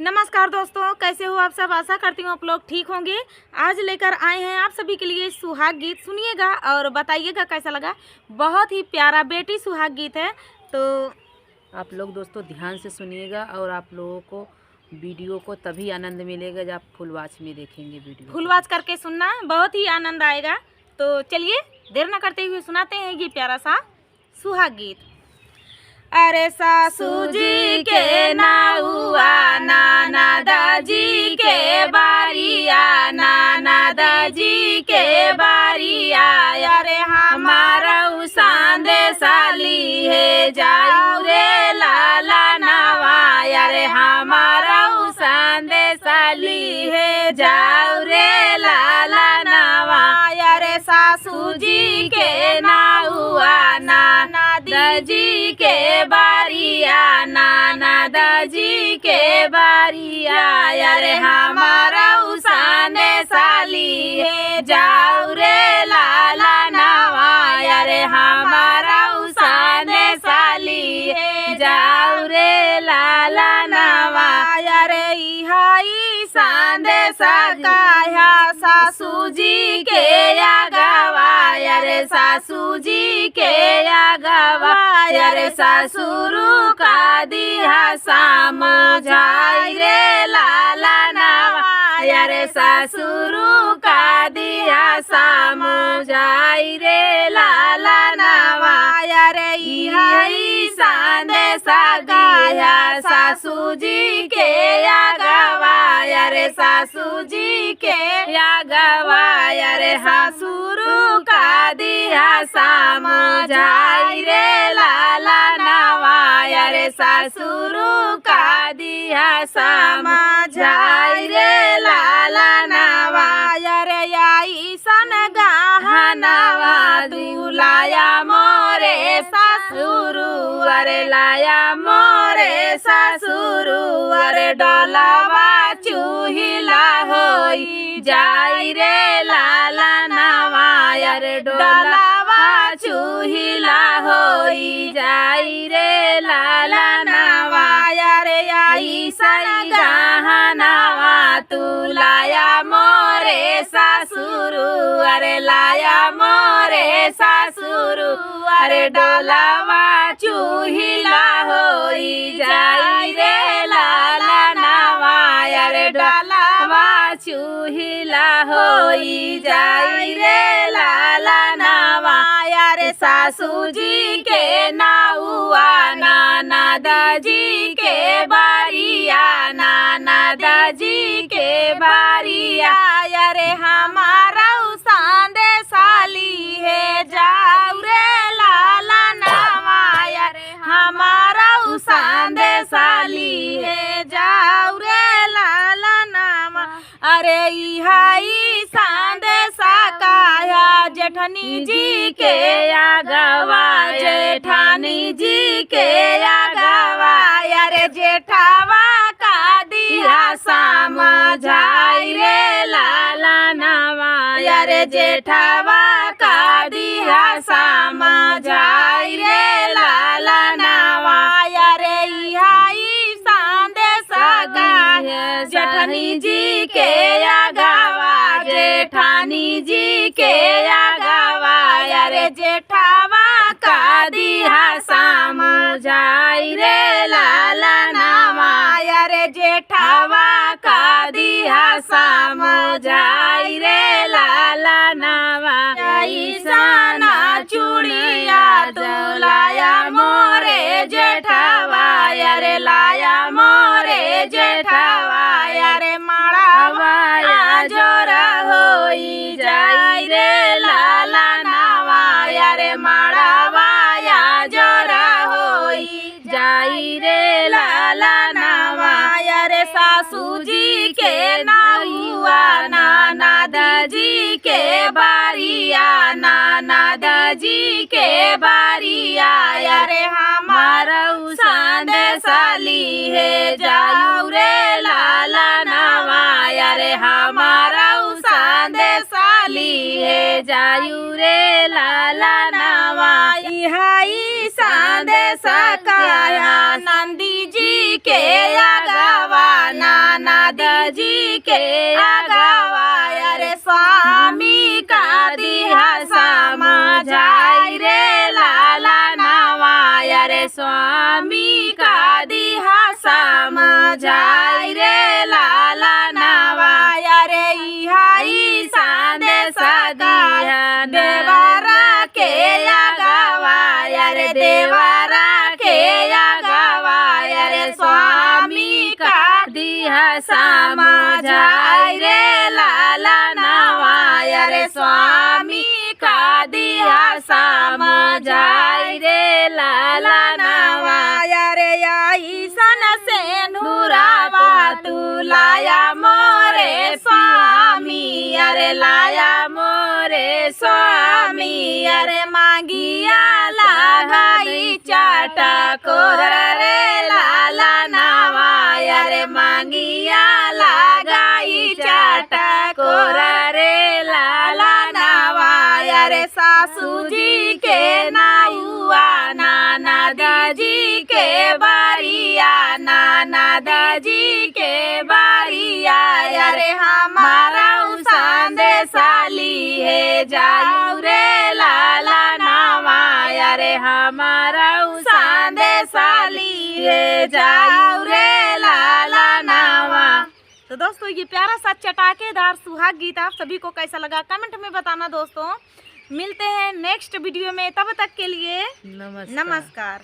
नमस्कार दोस्तों, कैसे हो आप सब। आशा करती हूँ आप लोग ठीक होंगे। आज लेकर आए हैं आप सभी के लिए सुहाग गीत। सुनिएगा और बताइएगा कैसा लगा। बहुत ही प्यारा बेटी सुहाग गीत है, तो आप लोग दोस्तों ध्यान से सुनिएगा और आप लोगों को वीडियो को तभी आनंद मिलेगा जब आप फुल वॉच में देखेंगे वीडियो। फुल वॉच करके सुनना, बहुत ही आनंद आएगा। तो चलिए देर न करते हुए सुनाते हैं ये प्यारा सा सुहाग गीत। अरे सासू जी के नाउआ नाना दाजी के बारिया, नाना दाजी के बारिया। अरे हमारा सांदे साली है जाऊ रे लाला नवा। अरे हमारा सांदे साली है जाऊ रे लाला नवा। अरे सासू जी के नाउआ नाना दाजी के बारिया, नाना दाजी के बारिया। अरे हमारा सांदे साली है जाऊ रे लाला नवा। अरे हमारा सांदे साली है जाऊ रे लाला नवा। अरे इहाई सांदे सकाया सासू जी के आगवा। अरे सासू जी के आगवा। अरे सासुरु का दिया समझाई रे लाला नवा। अरे सासुरु का दिया समझाई रे लाला नवा। अरे इहाई सांदे सगाया सासू जी के आगवा। अरे सासू जी के आगवा। अरे सासुरु का दिया समझाई रे लाला नवा। अरे सासुरु का दिया समझाई रे लाला नवा। अरे आई सन गहनवा दुलाया मोरे सासुरु। अरे लाया मोरे सासुरु। अरे डोलावा चूहिला होई जाई रे लाला नवा। अरे डोलावा चूहिला होई जाई रे लाला नवा। अरे आई सई गहनवा तू लाया मोरे सासुरु। अरे लाया मोरे सासुरु। अरे डोलावा चूहिला होई जाई रे लाला नवा। अरे डोलावा चूहिला होई जाई रे लाला नवा। अरे सासू जी के नाउआ नाना दाजी के बारिया, नाना दाजी के बारिया। अरे हमारा सांदे साली है जाऊ रे लाला नवा। अरे हमारा सांदे साली है जाऊ रे लाला नवा। अरे इहाई सांदे सकाया जेठनी जी के आगवा। जेठानी जी के आगवा। अरे जेठावा का दिया समझाई रे लाला नवा। अरे जेठावा का दिया समझाई रे लाला नवा। अरे इहाई सांदे सगाया जेठनी जी के आगवा। जेठानी जी के आगवा। अरे जेठावा का दिया समझाई रे लाला नवा। अरे जेठावा का दिया समझाई रे लाला नवा। ऐसाना चूड़िया दुलाया मोरे जेठावा। अरे लाया मोरे जेठावा। अरे माड़ावा जोरा होई जाई रे लाला नवा। अरे माड़ावा जोरा होई जाई रे लाला नवा। अरे सासू जी के नाउआ नाना दाजी के बारिया, नाना दाजी के बारिया। अरे हमारा सांदे साली है जाऊ रे लाला नवा। अरे हमारा सांदे साली है जाऊ रे लाला नवा। इहाई सांदे सकाया नंदी जी के आगवा। ना जी के अगवाया रे स्वामी का दिहा समझाई रे लाला नवाया रे स्वामी का दिहा समझाई रे लाला नवाया रे इहाई संदेश दिया देवरा के अगवाया रे देवरा के अगवाया रे स्वामी का दिहा समझाई रे लाला नवाया रे स्वामी का दिहा समझाई रे लाला नवाया रे आई सन से नूरावा तू लाया मोरे स्वामी अरे लाया मोरे स्वामी अरे मांगिया लगाई चाटा कोर रे लाला नवाया रे मांगिया लगाई चाटा कोर रे लाला नवाया रे सासू जी के नायुआ नाना दाजी के बारिया नाना दाजी के बारिया अरे हमारा संदेशाली है जाऊ रे लाला नवाया रे हमारा संदेशाली है जाऊ रे लाला नवा। तो दोस्तों ये प्यारा सा चटाकेदार सुहाग गीत आप सभी को कैसा लगा कमेंट में बताना दोस्तों। मिलते हैं नेक्स्ट वीडियो में, तब तक के लिए नमस्कार। नमस्कार।